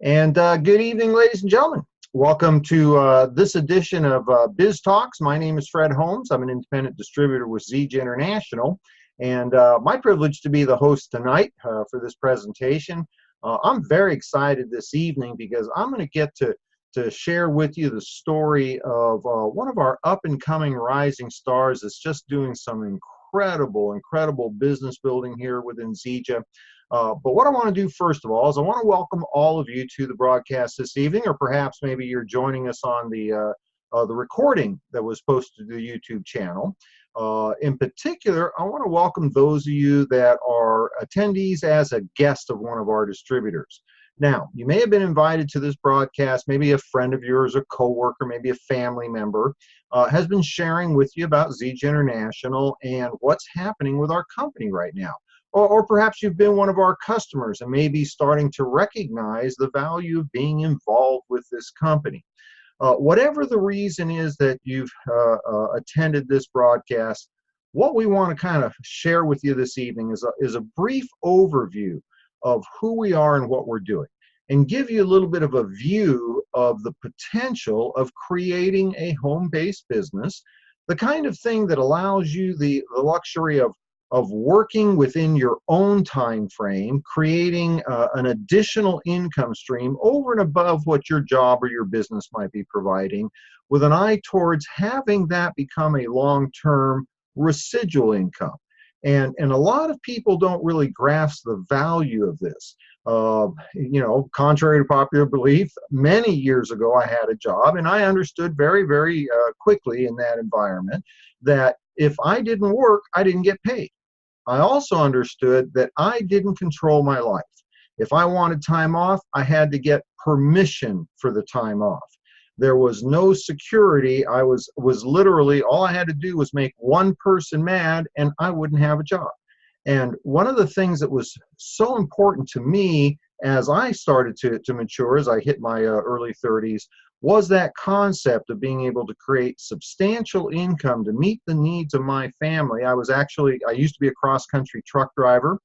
And good evening, ladies and gentlemen. Welcome to this edition of Biz Talks. My name is Fred Holmes. I'm an independent distributor with Zija International, and my privilege to be the host tonight for this presentation. I'm very excited this evening because I'm going to get to share with you the story of one of our up-and-coming rising stars that's just doing some incredible business building here within Zija. But what I want to do first of all is I want to welcome all of you to the broadcast this evening, or perhaps maybe you're joining us on the recording that was posted to the YouTube channel. In particular, I want to welcome those of you that are attendees as a guest of one of our distributors. Now, you may have been invited to this broadcast, maybe a friend of yours, a coworker, maybe a family member has been sharing with you about Zija International and what's happening with our company right now. Or perhaps you've been one of our customers and maybe starting to recognize the value of being involved with this company. Whatever the reason is that you've attended this broadcast, what we want to kind of share with you this evening is a brief overview of who we are and what we're doing, and give you a little bit of a view of the potential of creating a home-based business, the kind of thing that allows you the luxury of working within your own time frame, creating an additional income stream over and above what your job or your business might be providing, with an eye towards having that become a long-term residual income. And a lot of people don't really grasp the value of this. Contrary to popular belief, many years ago I had a job, and I understood very quickly in that environment that if I didn't work, I didn't get paid. I also understood that I didn't control my life. If I wanted time off, I had to get permission for the time off. There was no security. I was literally, all I had to do was make one person mad and I wouldn't have a job. And one of the things that was so important to me as I started to mature, as I hit my early 30s, was that concept of being able to create substantial income to meet the needs of my family. I used to be a cross-country truck driver,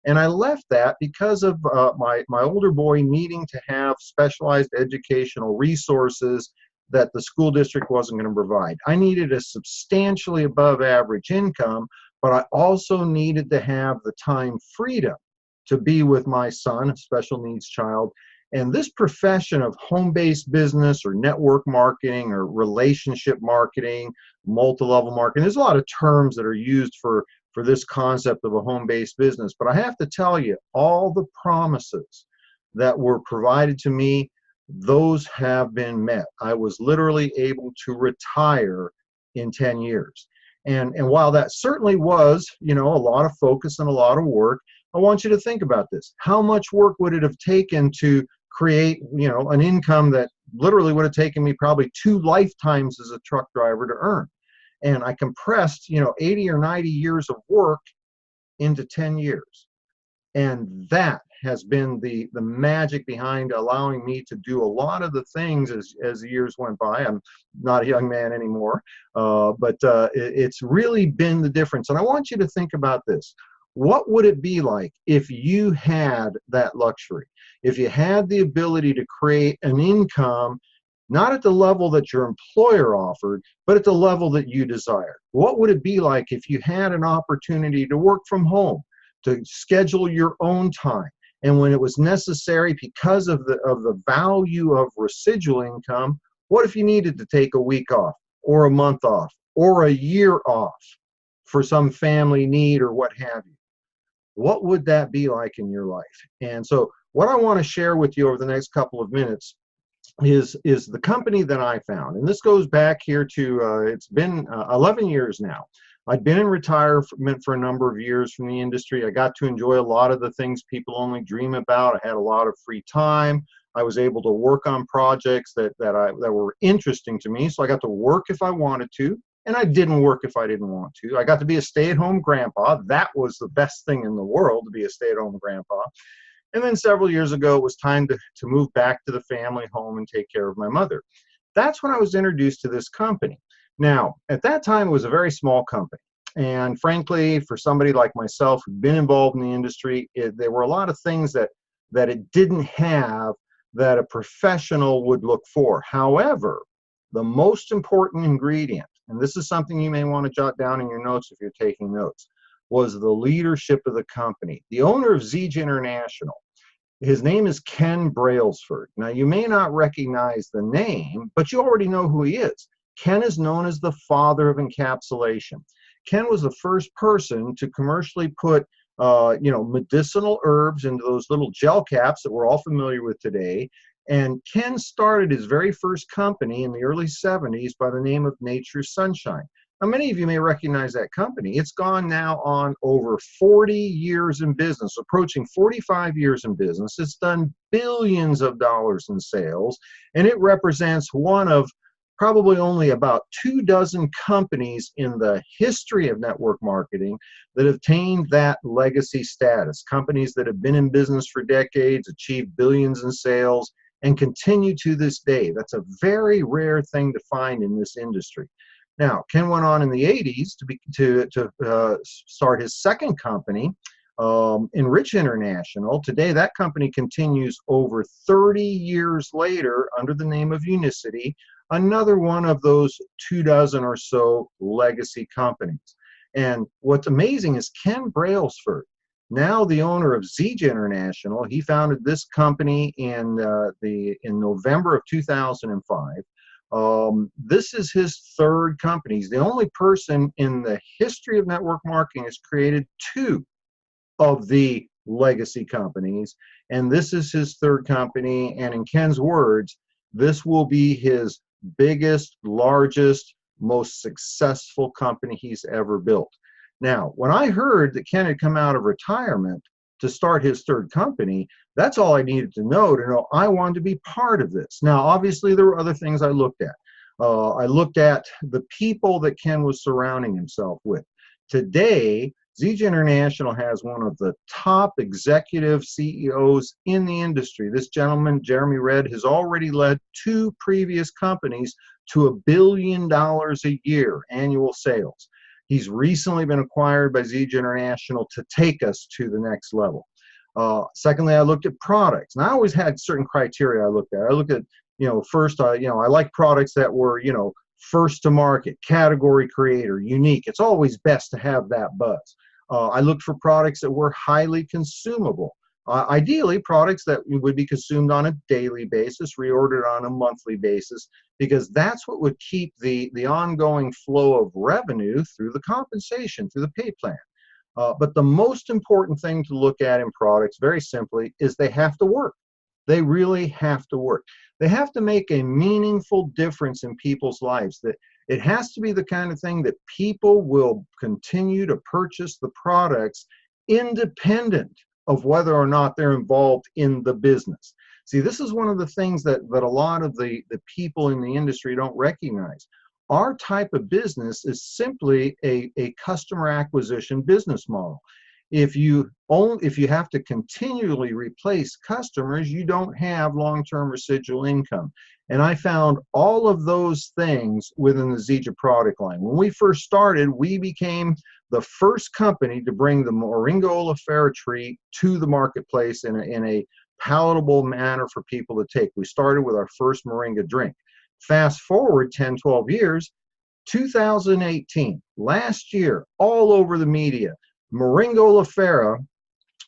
and I left that because of my older boy needing to have specialized educational resources that the school district wasn't going to provide. I needed a substantially above average income, but I also needed to have the time freedom to be with my son, a special needs child. And this profession of home-based business or network marketing or relationship marketing, multi-level marketing, there's a lot of terms that are used for this concept of a home-based business. But I have to tell you, all the promises that were provided to me, those have been met. I was literally able to retire in 10 years. And while that certainly was, a lot of focus and a lot of work, I want you to think about this. How much work would it have taken to create, an income that literally would have taken me probably 2 lifetimes as a truck driver to earn? And I compressed, 80 or 90 years of work into 10 years. And that has been the magic behind allowing me to do a lot of the things as the years went by. I'm not a young man anymore, but it's really been the difference. And I want you to think about this. What would it be like if you had that luxury? If you had the ability to create an income, not at the level that your employer offered, but at the level that you desired? What would it be like if you had an opportunity to work from home, to schedule your own time, and when it was necessary because of the value of residual income, what if you needed to take a week off or a month off or a year off for some family need or what have you? What would that be like in your life? And so what I want to share with you over the next couple of minutes is the company that I found. And this goes back here to, it's been 11 years now. I'd been in retirement for a number of years from the industry. I got to enjoy a lot of the things people only dream about. I had a lot of free time. I was able to work on projects that were interesting to me. So I got to work if I wanted to, and I didn't work if I didn't want to. I got to be a stay-at-home grandpa. That was the best thing in the world, to be a stay-at-home grandpa. And then several years ago, it was time to move back to the family home and take care of my mother. That's when I was introduced to this company. Now, at that time, it was a very small company. And frankly, for somebody like myself who'd been involved in the industry, there were a lot of things that it didn't have that a professional would look for. However, the most important ingredient, and this is something you may want to jot down in your notes if you're taking notes, was the leadership of the company. The owner of Zija International, his name is Ken Brailsford. Now, you may not recognize the name, but you already know who he is. Ken is known as the father of encapsulation. Ken was the first person to commercially put medicinal herbs into those little gel caps that we're all familiar with today. And Ken started his very first company in the early 70s by the name of Nature's Sunshine. Now, many of you may recognize that company. It's gone now on over 40 years in business, approaching 45 years in business. It's done billions of dollars in sales, and it represents one of probably only about 24 companies in the history of network marketing that have attained that legacy status. Companies that have been in business for decades, achieved billions in sales, and continue to this day. That's a very rare thing to find in this industry. Now, Ken went on in the 80s to start his second company, Enrich International. Today, that company continues over 30 years later under the name of Unicity, another one of those 24 or so legacy companies. And what's amazing is Ken Brailsford, now the owner of Zija International. He founded this company in November of 2005. This is his third company. He's the only person in the history of network marketing has created 2 of the legacy companies, and this is his third company. And in Ken's words, this will be his biggest, largest, most successful company he's ever built. Now, when I heard that Ken had come out of retirement to start his third company, that's all I needed to know I wanted to be part of this. Now, obviously, there were other things I looked at. I looked at the people that Ken was surrounding himself with. Today, Zija International has one of the top executive CEOs in the industry. This gentleman, Jeremy Redd, has already led 2 previous companies to $1 billion a year annual sales. He's recently been acquired by Zija International to take us to the next level. Secondly, I looked at products. And I always had certain criteria I looked at. I looked at, first, I like products that were, first to market, category creator, unique. It's always best to have that buzz. I looked for products that were highly consumable. Ideally, products that would be consumed on a daily basis, reordered on a monthly basis, because that's what would keep the ongoing flow of revenue through the compensation, through the pay plan. But the most important thing to look at in products, very simply, is they have to work. They really have to work. They have to make a meaningful difference in people's lives. That it has to be the kind of thing that people will continue to purchase the products independent of whether or not they're involved in the business. See, this is one of the things that a lot of the people in the industry don't recognize. Our type of business is simply a customer acquisition business model. If you have to continually replace customers, you don't have long-term residual income. And I found all of those things within the Zija product line. When we first started, we became the first company to bring the Moringa oleifera tree to the marketplace in a palatable manner for people to take. We started with our first Moringa drink. Fast forward 10, 12 years, 2018, last year, all over the media, Moringa oleifera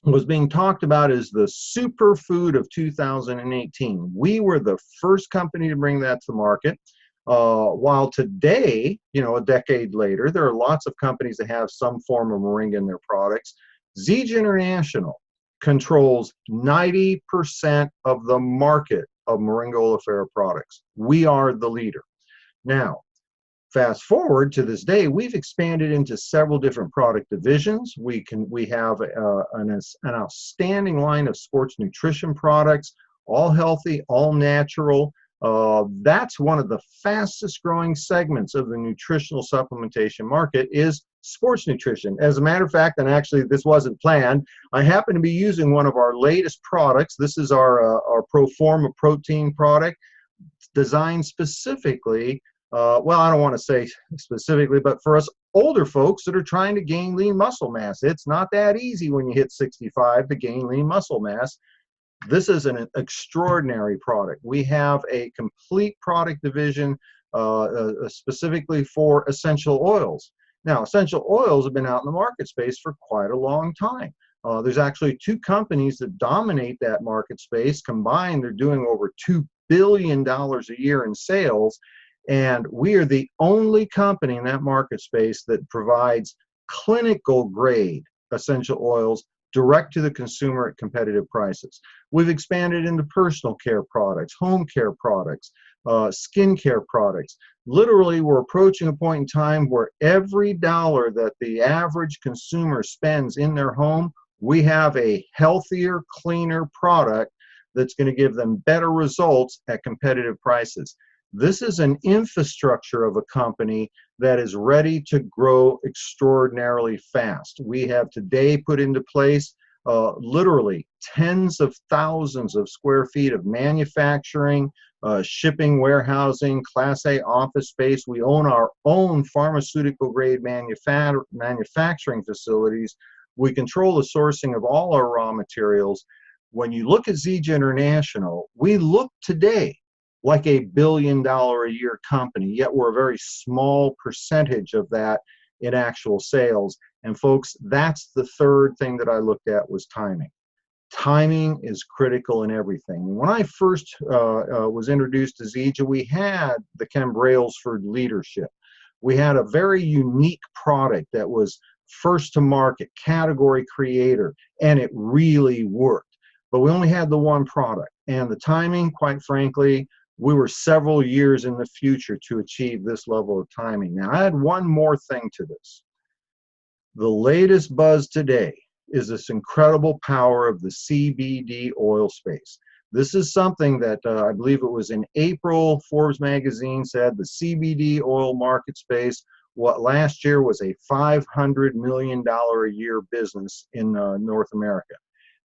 was being talked about as the superfood of 2018. We were the first company to bring that to market. While today, a decade later, there are lots of companies that have some form of moringa in their products. Zija International controls 90% of the market of Moringa oleifera products. We are the leader. Now, fast forward to this day, we've expanded into several different product divisions. We have an outstanding line of sports nutrition products, all healthy, all natural. That's one of the fastest growing segments of the nutritional supplementation market is sports nutrition. As a matter of fact, and actually this wasn't planned, I happen to be using one of our latest products. This is our Proforma protein product designed specifically, well, I don't want to say specifically, but for us older folks that are trying to gain lean muscle mass. It's not that easy when you hit 65 to gain lean muscle mass. This is an extraordinary product. We have a complete product division specifically for essential oils. Now, essential oils have been out in the market space for quite a long time. There's actually two companies that dominate that market space. Combined, they're doing over $2 billion a year in sales. And we are the only company in that market space that provides clinical grade essential oils direct to the consumer at competitive prices. We've expanded into personal care products, home care products, skin care products. Literally, we're approaching a point in time where every dollar that the average consumer spends in their home, we have a healthier, cleaner product that's going to give them better results at competitive prices. This is an infrastructure of a company that is ready to grow extraordinarily fast. We have today put into place literally tens of thousands of square feet of manufacturing, shipping, warehousing, Class A office space. We own our own pharmaceutical grade manufacturing facilities. We control the sourcing of all our raw materials. When you look at Zija International, we look today like $1 billion a year company, yet we're a very small percentage of that in actual sales. And folks, that's the third thing that I looked at was timing. Timing is critical in everything. When I first was introduced to Zija, we had the chembrails for leadership. We had a very unique product that was first to market, category creator, and it really worked. But we only had the one product. And the timing, quite frankly, we were several years in the future to achieve this level of timing. Now, I had one more thing to this. The latest buzz today is this incredible power of the CBD oil space. This is something that I believe it was in April, Forbes magazine said the CBD oil market space, what last year was a $500 million a year business in North America.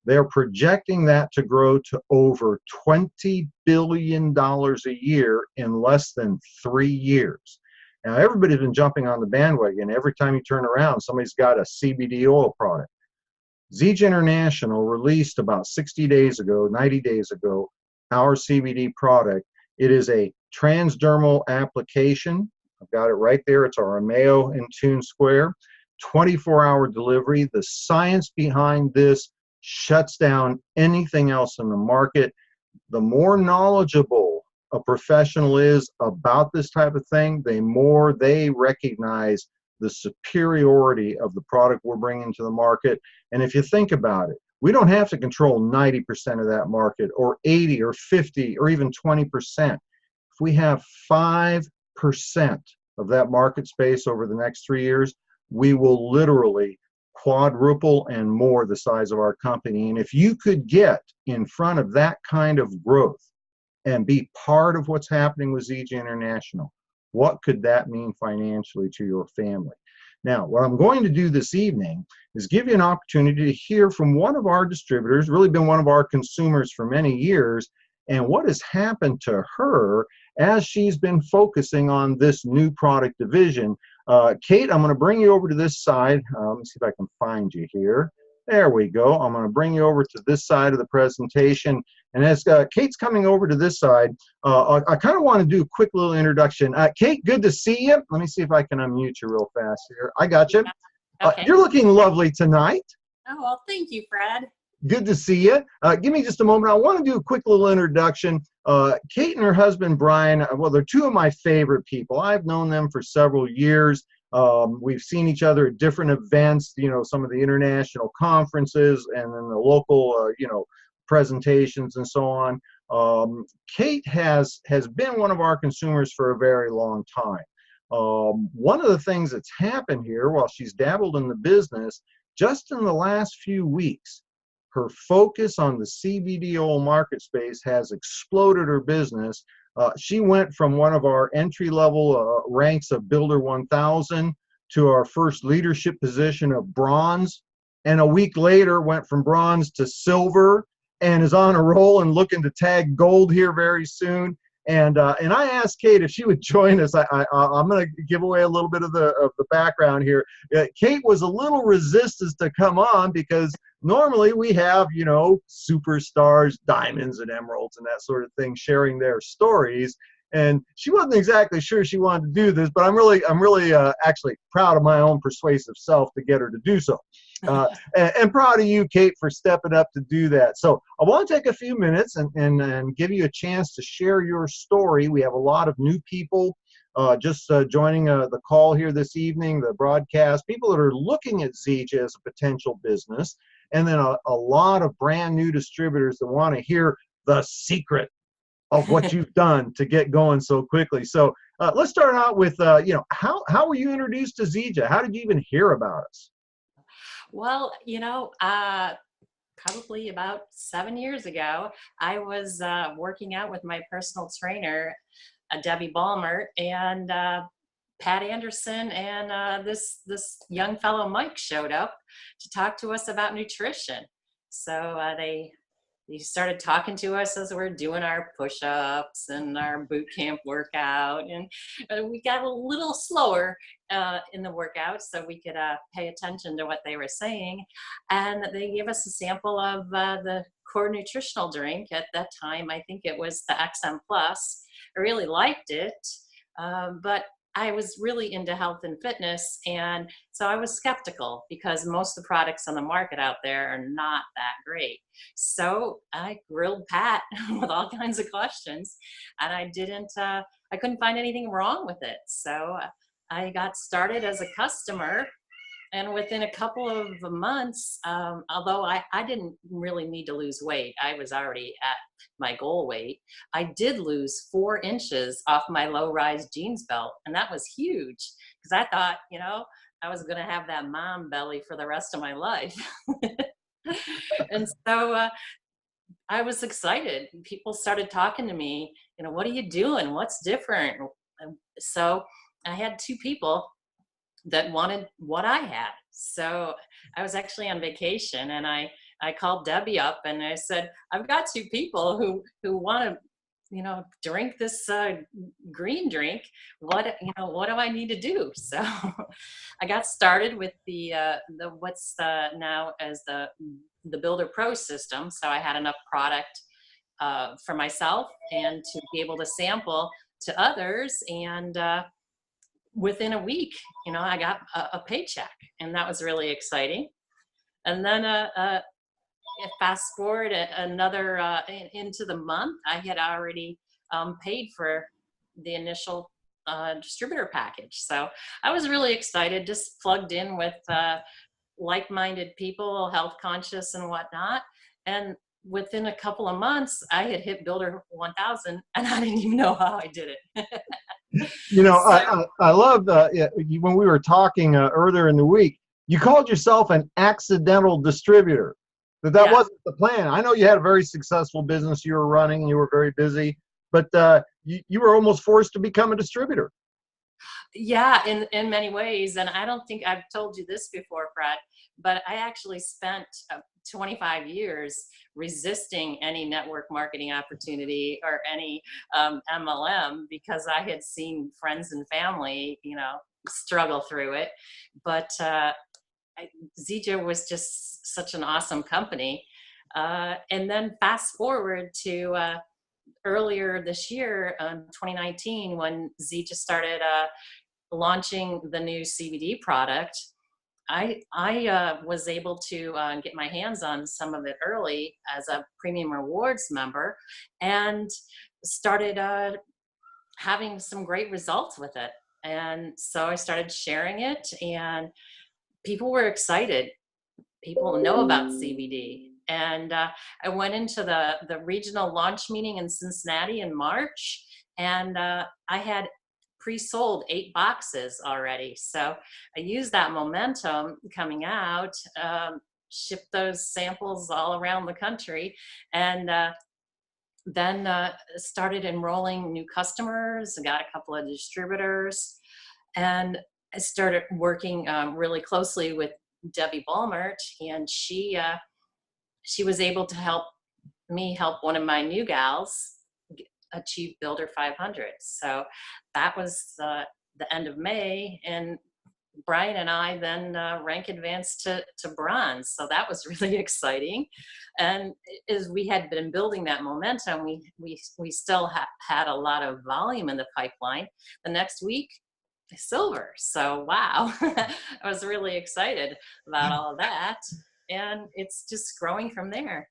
They're projecting that to grow to over $20 billion a year in less than 3 years. Now, everybody's been jumping on the bandwagon. Every time you turn around, somebody's got a CBD oil product. Zija International released about 60 days ago, 90 days ago, our CBD product. It is a transdermal application. I've got it right there. It's our Ameo Entune Square. 24-hour delivery. The science behind this shuts down anything else in the market. The more knowledgeable a professional is about this type of thing, the more they recognize the superiority of the product we're bringing to the market. And if you think about it, we don't have to control 90% of that market or 80 or 50 or even 20%. If we have 5% of that market space over the next 3 years, we will literally quadruple and more the size of our company. And if you could get in front of that kind of growth and be part of what's happening with Zija International, what could that mean financially to your family? Now, what I'm going to do this evening is give you an opportunity to hear from one of our distributors, really been one of our consumers for many years, and what has happened to her as she's been focusing on this new product division. Kayt, I'm going to bring you over to this side. Let me see if I can find you here. There we go. I'm going to bring you over to this side of the presentation. And as Kayt's coming over to this side, I kind of want to do a quick little introduction. Kayt, good to see you. Let me see if I can unmute you real fast here. I got you. Okay. You're looking lovely tonight. Oh, well, thank you, Fred. Good to see you. Give me just a moment. I want to do a quick little introduction. Kayt and her husband, Bryan, well, they're two of my favorite people. I've known them for several years. We've seen each other at different events, you know, some of the international conferences and then the local, you know, presentations and so on. Kayt has been one of our consumers for a very long time. One of the things that's happened here while she's dabbled in the business, just in the last few weeks, her focus on the CBD oil market space has exploded her business. She went from one of our entry-level ranks of Builder 1000 to our first leadership position of bronze, and a week later went from bronze to silver and is on a roll and looking to tag gold here very soon. And I asked Kayt if she would join us. I'm going to give away a little bit of the background here. Kayt was a little resistant to come on because normally we have, superstars, diamonds and emeralds and that sort of thing sharing their stories. And she wasn't exactly sure she wanted to do this, but I'm really actually proud of my own persuasive self to get her to do so. And proud of you, Kayt, for stepping up to do that. So I want to take a few minutes and give you a chance to share your story. We have a lot of new people just joining the call here this evening, the broadcast, people that are looking at Zija as a potential business, and then a lot of brand new distributors that want to hear the secret of what you've done to get going so quickly. So let's start out with, how were you introduced to Zija? How did you even hear about us? Well, probably about 7 years ago, I was working out with my personal trainer, Debbie Ballmer, and Pat Anderson, and this young fellow Mike showed up to talk to us about nutrition. So they started talking to us as we're doing our push-ups and our boot camp workout, and we got a little slower in the workout so we could pay attention to what they were saying. And they gave us a sample of the core nutritional drink. At that time, I think it was the XM Plus. I really liked it, but I was really into health and fitness, and so I was skeptical because most of the products on the market out there are not that great. So I grilled Pat with all kinds of questions, and I couldn't find anything wrong with it. So I got started as a customer, and within a couple of months, although I didn't really need to lose weight, I was already at my goal weight. I did lose 4 inches off my low-rise jeans belt, and that was huge because I thought, I was going to have that mom belly for the rest of my life. And so I was excited. People started talking to me, what are you doing? What's different? So I had 2 people that wanted what I had. So I was actually on vacation, and I called Debbie up and I said, I've got 2 people who want to, drink this green drink. What do I need to do? So I got started with the what's now as the Builder Pro system. So I had enough product for myself and to be able to sample to others, and within a week, I got a paycheck, and that was really exciting. And then fast forward another into the month, I had already paid for the initial distributor package. So I was really excited, just plugged in with like-minded people, health conscious and whatnot. And within a couple of months, I had hit Builder 1000, and I didn't even know how I did it. I love when we were talking earlier in the week, you called yourself an accidental distributor. That Yeah. wasn't the plan. I know you had a very successful business you were running, and you were very busy, but you were almost forced to become a distributor. Yeah, in many ways. And I don't think I've told you this before, Fred, but I actually spent 25 years resisting any network marketing opportunity or any MLM because I had seen friends and family, struggle through it. But Zija was just such an awesome company. And then fast forward to earlier this year, 2019, when Zija started launching the new CBD product. I was able to get my hands on some of it early as a premium rewards member, and started having some great results with it. And so I started sharing it, and people were excited. People know about CBD. And I went into the regional launch meeting in Cincinnati in March, and I had pre-sold 8 boxes already. So I used that momentum coming out, shipped those samples all around the country, and then started enrolling new customers, got a couple of distributors, and I started working really closely with Debbie Ballmert, and she was able to help me help one of my new gals achieve Builder 500. So that was the end of May, and Bryan and I then rank advanced to bronze. So that was really exciting. And as we had been building that momentum, we still had a lot of volume in the pipeline. The next week, silver. So wow, I was really excited about all of that. And it's just growing from there.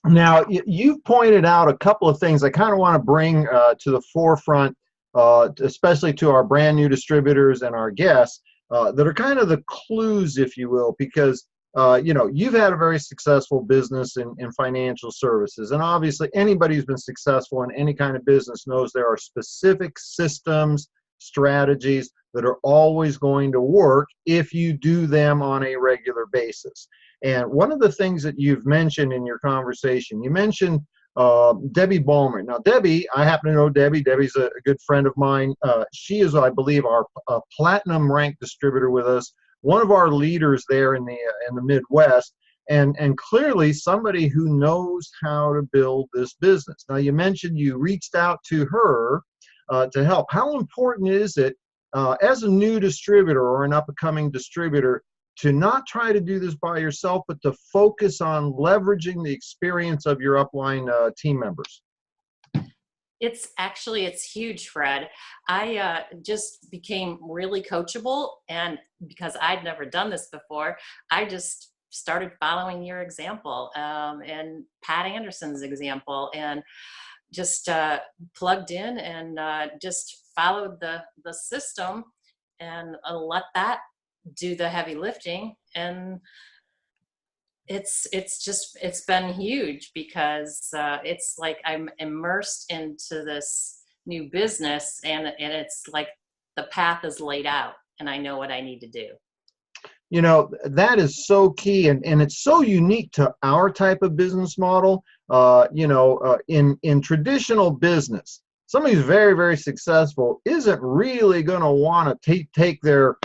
Now, you've pointed out a couple of things I kind of want to bring to the forefront, especially to our brand new distributors and our guests, that are kind of the clues, if you will, because you've had a very successful business in financial services, and obviously anybody who's been successful in any kind of business knows there are specific systems, strategies that are always going to work if you do them on a regular basis. And one of the things that you've mentioned in your conversation, you mentioned Debbie Ballmer. Now, Debbie, I happen to know Debbie. Debbie's a good friend of mine. She is, I believe, our platinum ranked distributor with us, one of our leaders there in the Midwest, and clearly somebody who knows how to build this business. Now, you mentioned you reached out to her to help. How important is it as a new distributor or an up-and-coming distributor to not try to do this by yourself, but to focus on leveraging the experience of your upline team members? It's huge, Fred. I just became really coachable, and because I'd never done this before, I just started following your example and Pat Anderson's example, and just plugged in and just followed the system and let that do the heavy lifting. And it's been huge because it's like I'm immersed into this new business, and it's like the path is laid out and I know what I need to do. That is so key, and it's so unique to our type of business model. In traditional business, somebody who's very, very successful isn't really going to want to take their,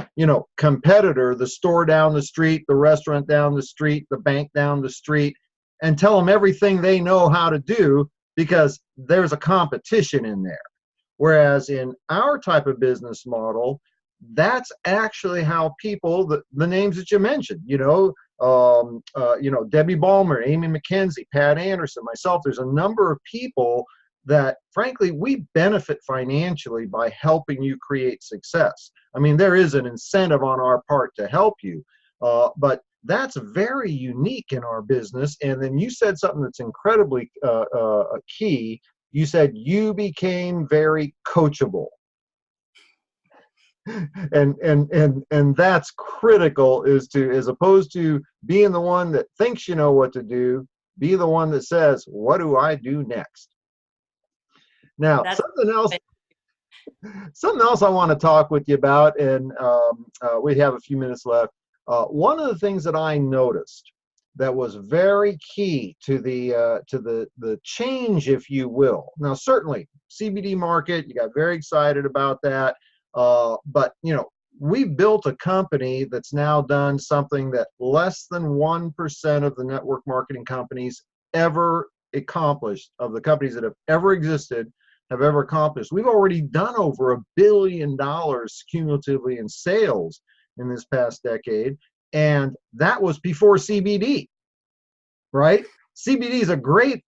competitor, the store down the street, the restaurant down the street, the bank down the street, and tell them everything they know how to do, because there's a competition in there. Whereas in our type of business model, that's actually how people, the names that you mentioned, Debbie Ballmer, Amy McKenzie, Pat Anderson, myself, there's a number of people that, frankly, we benefit financially by helping you create success. I mean, there is an incentive on our part to help you, but that's very unique in our business. And then you said something that's incredibly key. You said you became very coachable. And that's critical, as opposed to being the one that thinks you know what to do, be the one that says, what do I do next? Now, something else I want to talk with you about, and we have a few minutes left. One of the things that I noticed that was very key to the change, if you will. Now, certainly CBD market, you got very excited about that. But we built a company that's now done something that less than 1% of the network marketing companies ever accomplished, of the companies that have ever existed, have ever accomplished. We've already done over $1 billion cumulatively in sales in this past decade, and that was before CBD, right? CBD is a great,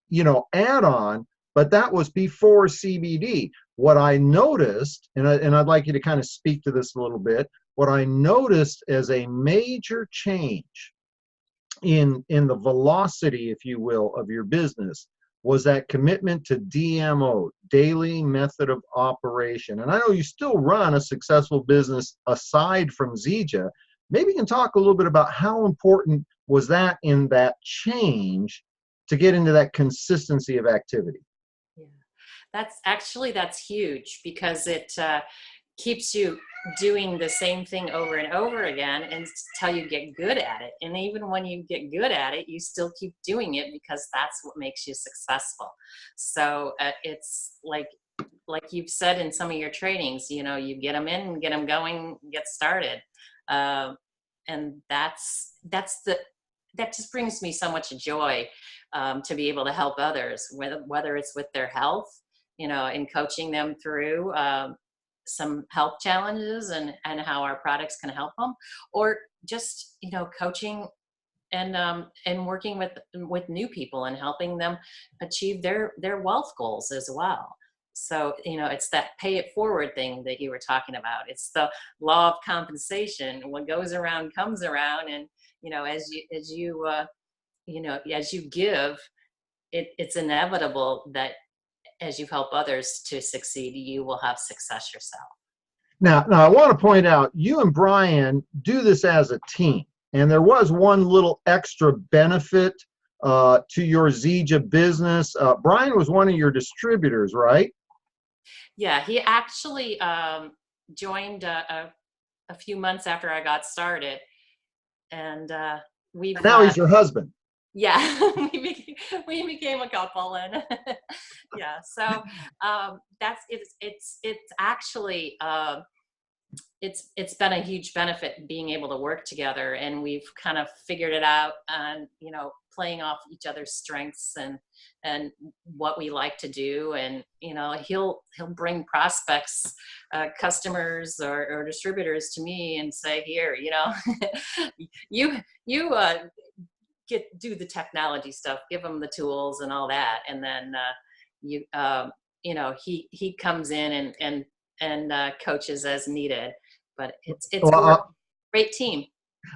add-on, but that was before CBD. What I noticed, and I'd like you to kind of speak to this a little bit, what I noticed as a major change in the velocity, if you will, of your business was that commitment to DMO, daily method of operation. And I know you still run a successful business aside from Zija. Maybe you can talk a little bit about how important was that in that change to get into that consistency of activity. That's huge, because it keeps you doing the same thing over and over again until you get good at it. And even when you get good at it, you still keep doing it because that's what makes you successful. So it's like you've said in some of your trainings, you get them in, get them going, get started. And that just brings me so much joy to be able to help others, whether it's with their health, in coaching them through some health challenges and how our products can help them, or just, coaching and working with new people and helping them achieve their wealth goals as well. So, it's that pay it forward thing that you were talking about. It's the law of compensation. What goes around comes around. And, as you give, it's inevitable that as you help others to succeed, you will have success yourself. Now, I want to point out, you and Bryan do this as a team. And there was one little extra benefit to your Zija business. Bryan was one of your distributors, right? Yeah, he actually joined a few months after I got started. And Now he's your husband. Yeah, we became a couple, and yeah. So it's actually it's been a huge benefit being able to work together, and we've kind of figured it out, and playing off each other's strengths and what we like to do, and he'll bring prospects, customers or distributors to me and say, here, you do the technology stuff, give them the tools and all that, and then he comes in and coaches as needed. But it's a great team.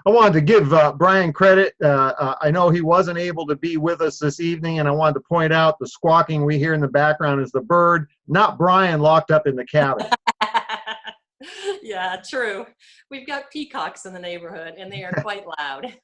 I wanted to give Bryan credit. I know he wasn't able to be with us this evening, and I wanted to point out the squawking we hear in the background is the bird, not Bryan locked up in the cabin. Yeah, true. We've got peacocks in the neighborhood, and they are quite loud.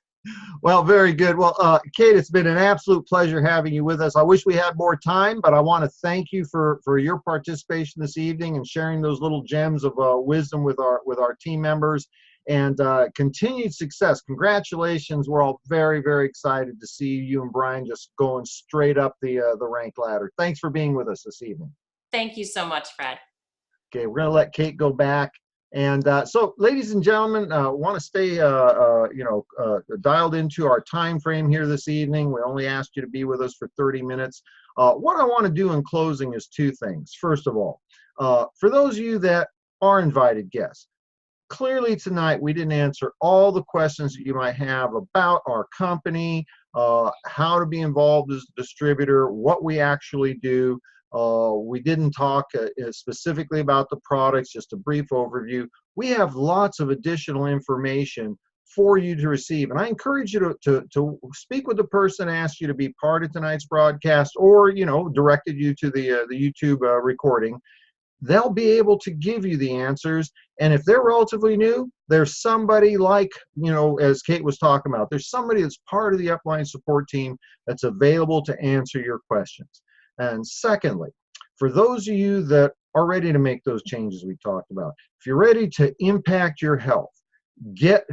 Well, very good. Well, Kayt, it's been an absolute pleasure having you with us. I wish we had more time, but I want to thank you for your participation this evening and sharing those little gems of wisdom with our team members, and continued success. Congratulations. We're all very, very excited to see you and Bryan just going straight up the rank ladder. Thanks for being with us this evening. Thank you so much, Fred. Okay, we're going to let Kayt go back. And so, ladies and gentlemen, want to stay, dialed into our time frame here this evening. We only asked you to be with us for 30 minutes. What I want to do in closing is two things. First of all, for those of you that are invited guests, clearly tonight we didn't answer all the questions that you might have about our company, how to be involved as a distributor, what we actually do. We didn't talk specifically about the products, just a brief overview. We have lots of additional information for you to receive. And I encourage you to speak with the person asked you to be part of tonight's broadcast, or, directed you to the YouTube recording. They'll be able to give you the answers. And if they're relatively new, there's somebody like, as Kayt was talking about, there's somebody that's part of the upline support team that's available to answer your questions. And secondly, for those of you that are ready to make those changes we talked about, if you're ready to impact your health, get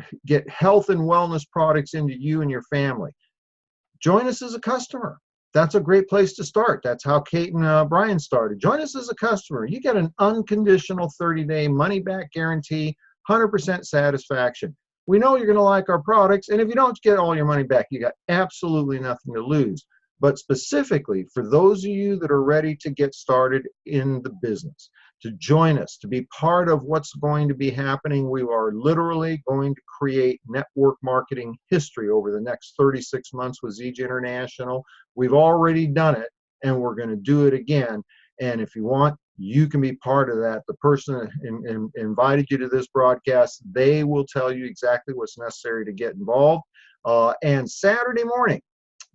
health and wellness products into you and your family, join us as a customer. That's a great place to start. That's how Kayt and Bryan started. Join us as a customer. You get an unconditional 30-day money-back guarantee, 100% satisfaction. We know you're going to like our products, and if you don't get all your money back, you got absolutely nothing to lose. But specifically, for those of you that are ready to get started in the business, to join us, to be part of what's going to be happening, we are literally going to create network marketing history over the next 36 months with Zija International. We've already done it, and we're going to do it again. And if you want, you can be part of that. The person that invited you to this broadcast, they will tell you exactly what's necessary to get involved. And Saturday morning,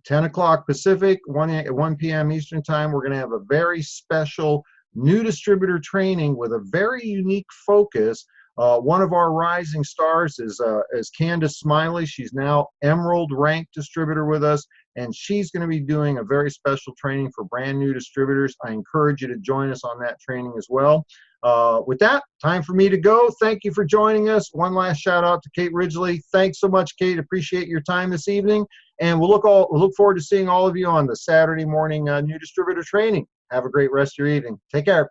10 o'clock Pacific, 1 p.m. Eastern Time, we're going to have a very special new distributor training with a very unique focus. One of our rising stars is Candace Smiley. She's now Emerald ranked distributor with us, and she's going to be doing a very special training for brand new distributors. I encourage you to join us on that training as well. With that, time for me to go. Thank you for joining us. One last shout out to Kayt Ridgely. Thanks so much, Kayt. Appreciate your time this evening. And we'll look forward to seeing all of you on the Saturday morning new distributor training. Have a great rest of your evening. Take care.